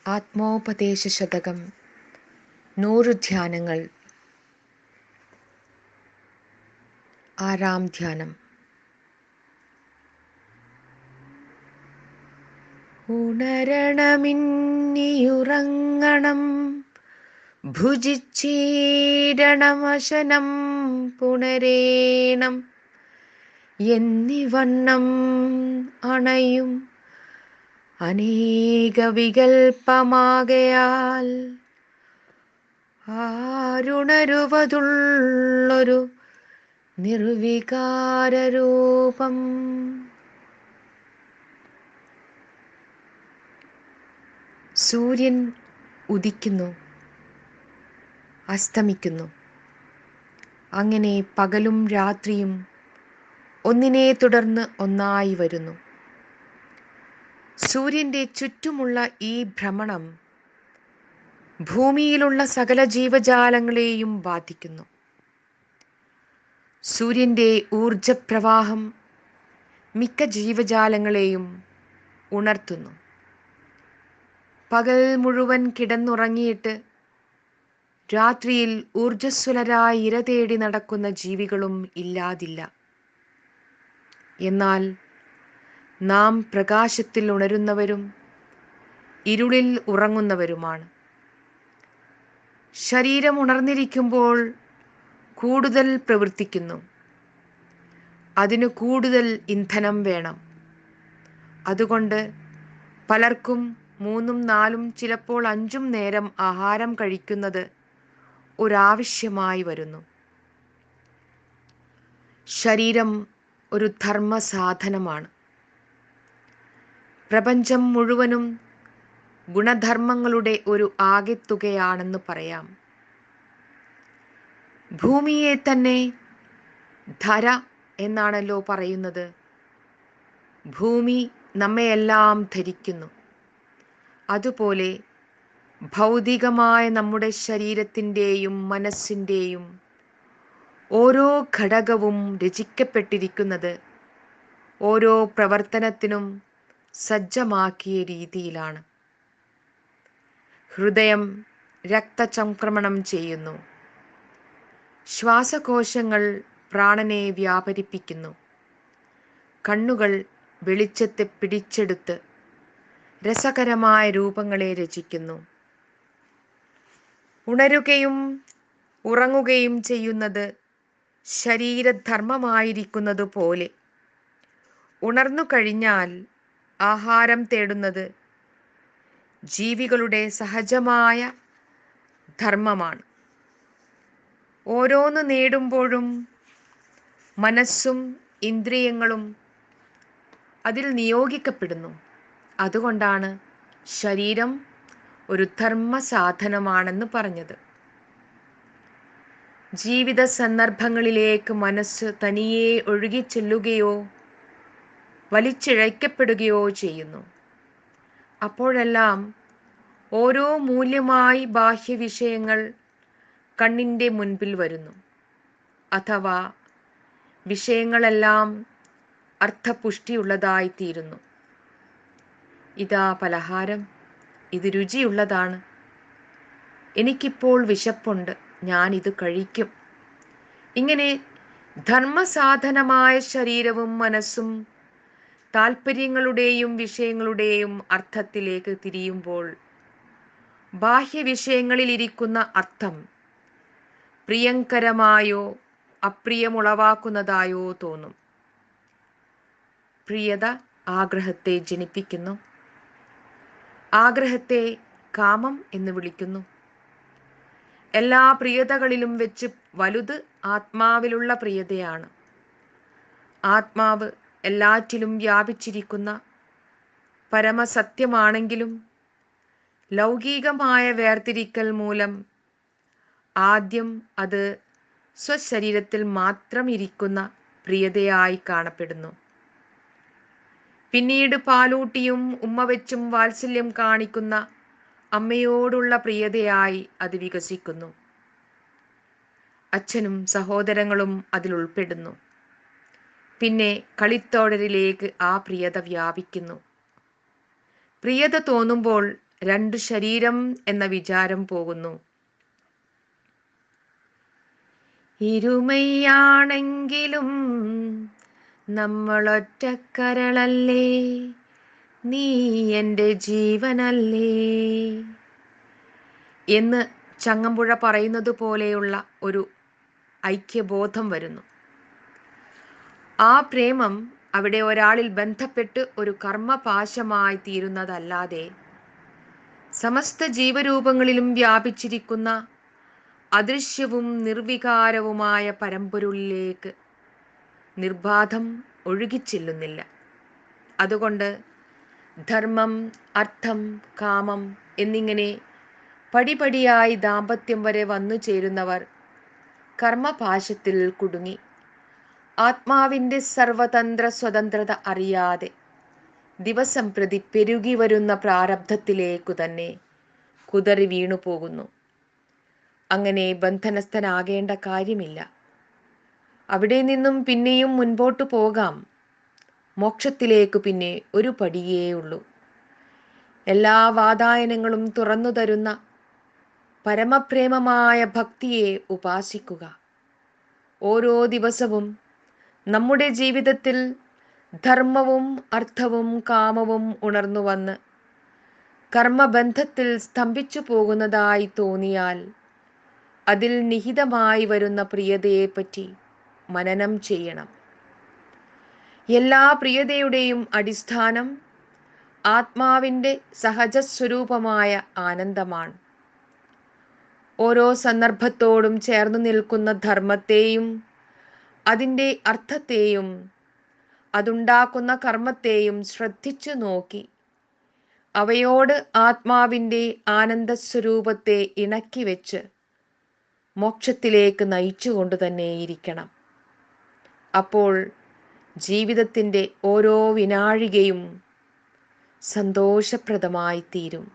ആത്മോപദേശ ശതകം 100 ധ്യാനങ്ങൾ. 6-ാം ധ്യാനം. ഉണരണമിന്നിയുറങ്ങണം, ഭുജിച്ചീരണമശനം പുണരേണം എന്നിവണ്ണം അണയും അനേക വികൽപ്പമാകയാൽ ആരുണരുവതുള്ളൊരു നിർവികാരരൂപം. സൂര്യൻ ഉദിക്കുന്നു, അസ്തമിക്കുന്നു. അങ്ങനെ പകലും രാത്രിയും ഒന്നിനെ തുടർന്ന് ഒന്നായി വരുന്നു. സൂര്യൻ്റെ ചുറ്റുമുള്ള ഈ ഭ്രമണം ഭൂമിയിലുള്ള സകല ജീവജാലങ്ങളെയും ബാധിക്കുന്നു. സൂര്യൻ്റെ ഊർജപ്രവാഹം മിക്ക ജീവജാലങ്ങളെയും ഉണർത്തുന്നു. പകൽ മുഴുവൻ കിടന്നുറങ്ങിയിട്ട് രാത്രിയിൽ ഊർജ്ജസ്വലരായി ഇര തേടി നടക്കുന്ന ജീവികളും ഇല്ലാതില്ല. എന്നാൽ നാം പ്രകാശത്തിൽ ഉണരുന്നവരും ഇരുളിൽ ഉറങ്ങുന്നവരുമാണ്. ശരീരം ഉണർന്നിരിക്കുമ്പോൾ കൂടുതൽ പ്രവർത്തിക്കുന്നു. അതിന് കൂടുതൽ ഇന്ധനം വേണം. അതുകൊണ്ട് പലർക്കും 3-4 ചിലപ്പോൾ 5 നേരം ആഹാരം കഴിക്കുന്നത് ഒരാവശ്യമായി വരുന്നു. ശരീരം ഒരു ധർമ്മസാധനമാണ്. പ്രപഞ്ചം മുഴുവനും ഗുണധർമ്മങ്ങളുടെ ഒരു ആകെത്തുകയാണെന്ന് പറയാം. ഭൂമിയെ തന്നെ ധര എന്നാണല്ലോ പറയുന്നത്. ഭൂമി നമ്മെയെല്ലാം ധരിക്കുന്നു. അതുപോലെ ഭൗതികമായ നമ്മുടെ ശരീരത്തിൻ്റെയും മനസ്സിൻ്റെയും ഓരോ ഘടകവും രചിക്കപ്പെട്ടിരിക്കുന്നത് ഓരോ പ്രവർത്തനത്തിനും സജ്ജമാക്കിയ രീതിയിലാണ്. ഹൃദയം രക്തചംക്രമണം ചെയ്യുന്നു. ശ്വാസകോശങ്ങൾ പ്രാണനെ വ്യാപരിപ്പിക്കുന്നു. കണ്ണുകൾ വെളിച്ചത്തെ പിടിച്ചെടുത്ത് രസകരമായ രൂപങ്ങളെ രചിക്കുന്നു. ഉണരുകയും ഉറങ്ങുകയും ചെയ്യുന്നത് ശരീരധർമ്മമായിരിക്കുന്നത് പോലെ ഉണർന്നു കഴിഞ്ഞാൽ ആഹാരം തേടുന്നത് ജീവികളുടെ സഹജമായ ധർമ്മമാണ്. ഓരോന്ന് നേടുമ്പോഴും മനസ്സും ഇന്ദ്രിയങ്ങളും അതിൽ നിയോഗിക്കപ്പെടുന്നു. അതുകൊണ്ടാണ് ശരീരം ഒരു ധർമ്മസാധനമാണെന്ന് പറഞ്ഞത്. ജീവിത സന്ദർഭങ്ങളിലേക്ക് മനസ്സ് തനിയെ ഒഴുകിച്ചെല്ലുകയോ വലിച്ചിഴക്കപ്പെടുകയോ ചെയ്യുന്നു. അപ്പോഴെല്ലാം ഓരോ മൂല്യമായി ബാഹ്യവിഷയങ്ങൾ കണ്ണിൻ്റെ മുൻപിൽ വരുന്നു. അഥവാ വിഷയങ്ങളെല്ലാം അർത്ഥപുഷ്ടിയുള്ളതായിത്തീരുന്നു. ഇതാ പലഹാരം, ഇത് രുചിയുള്ളതാണ്, എനിക്കിപ്പോൾ വിശപ്പുണ്ട്, ഞാൻ ഇത് കഴിക്കും. ഇങ്ങനെ ധർമ്മസാധനമായ ശരീരവും മനസ്സും താല്പര്യങ്ങളുടെയും വിഷയങ്ങളുടെയും അർത്ഥത്തിലേക്ക് തിരിയുമ്പോൾ ബാഹ്യവിഷയങ്ങളിൽ ഇരിക്കുന്ന അർത്ഥം പ്രിയങ്കരമായോ അപ്രിയമുളവാക്കുന്നതായോ തോന്നും. പ്രിയത ആഗ്രഹത്തെ ജനിപ്പിക്കുന്നു. ആഗ്രഹത്തെ കാമം എന്ന് വിളിക്കുന്നു. എല്ലാ പ്രിയതകളിലും വെച്ച് വലുത് ആത്മാവിലുള്ള പ്രിയതയാണ്. ആത്മാവ് എല്ലാറ്റിലും വ്യാപിച്ചിരിക്കുന്ന പരമസത്യമാണെങ്കിലും ലൗകികമായ വേർതിരിക്കൽ മൂലം ആദ്യം അത് സ്വശരീരത്തിൽ മാത്രം ഇരിക്കുന്ന പ്രിയതയായി കാണപ്പെടുന്നു. പിന്നീട് പാലൂട്ടിയും ഉമ്മവെച്ചും വാത്സല്യം കാണിക്കുന്ന അമ്മയോടുള്ള പ്രിയതയായി അത് വികസിക്കുന്നു. അച്ഛനും സഹോദരങ്ങളും അതിൽ ഉൾപ്പെടുന്നു. പിന്നെ കളിത്തോഴരിലേക്ക് ആ പ്രിയത വ്യാപിക്കുന്നു. പ്രിയത തോന്നുമ്പോൾ രണ്ടു ശരീരം എന്ന വിചാരം പോകുന്നു. ഇരുമയാണെങ്കിലും നമ്മളൊറ്റക്കരളല്ലേ, നീ എൻ്റെ ജീവനല്ലേ എന്ന് ചങ്ങമ്പുഴ പറയുന്നത് പോലെയുള്ള ഒരു ഐക്യബോധം വരുന്നു. ആ പ്രേമം അവിടെ ഒരാളിൽ ബന്ധപ്പെട്ട് ഒരു കർമ്മപാശമായി തീരുന്നതല്ലാതെ സമസ്ത ജീവരൂപങ്ങളിലും വ്യാപിച്ചിരിക്കുന്ന അദൃശ്യവും നിർവികാരവുമായ പരമ്പൊരുളിലേക്ക് നിർബാധം ഒഴുകിച്ചെല്ലുന്നില്ല. അതുകൊണ്ട് ധർമ്മം, അർത്ഥം, കാമം എന്നിങ്ങനെ പടിപടിയായി ദാമ്പത്യം വരെ വന്നു ചേരുന്നവർ കർമ്മപാശത്തിൽ കുടുങ്ങി ആത്മാവിൻ്റെ സർവതന്ത്ര സ്വതന്ത്രത അറിയാതെ ദിവസം പ്രതി പെരുകി വരുന്ന പ്രാരബ്ധത്തിലേക്കു തന്നെ കുതറി വീണു പോകുന്നു. അങ്ങനെ ബന്ധനസ്ഥനാകേണ്ട കാര്യമില്ല. അവിടെ നിന്നും പിന്നെയും മുൻപോട്ടു പോകാം. മോക്ഷത്തിലേക്കു പിന്നെ ഒരു പടിയേ ഉള്ളൂ. എല്ലാ വാതായനങ്ങളും തുറന്നു തരുന്ന പരമപ്രേമമായ ഭക്തിയെ ഉപാസിക്കുക. ഓരോ ദിവസവും നമ്മുടെ ജീവിതത്തിൽ ധർമ്മവും അർത്ഥവും കാമവും ഉണർന്നു വന്ന് കർമ്മബന്ധത്തിൽ സ്തംഭിച്ചു പോകുന്നതായി തോന്നിയാൽ അതിൽ നിഹിതമായി വരുന്ന പ്രിയതയെപ്പറ്റി മനനം ചെയ്യണം. എല്ലാ പ്രിയതയുടെയും അടിസ്ഥാനം ആത്മാവിൻ്റെ സഹജസ്വരൂപമായ ആനന്ദമാണ്. ഓരോ സന്ദർഭത്തോടും ചേർന്നു നിൽക്കുന്ന ധർമ്മത്തെയും അതിൻ്റെ അർത്ഥത്തെയും അതുണ്ടാക്കുന്ന കർമ്മത്തെയും ശ്രദ്ധിച്ചു നോക്കി അവയോട് ആത്മാവിൻ്റെ ആനന്ദസ്വരൂപത്തെ ഇണക്കി വെച്ച് മോക്ഷത്തിലേക്ക് നയിച്ചുകൊണ്ട് തന്നെയിരിക്കണം. അപ്പോൾ ജീവിതത്തിൻ്റെ ഓരോ വിനാഴികയും സന്തോഷപ്രദമായി തീരും.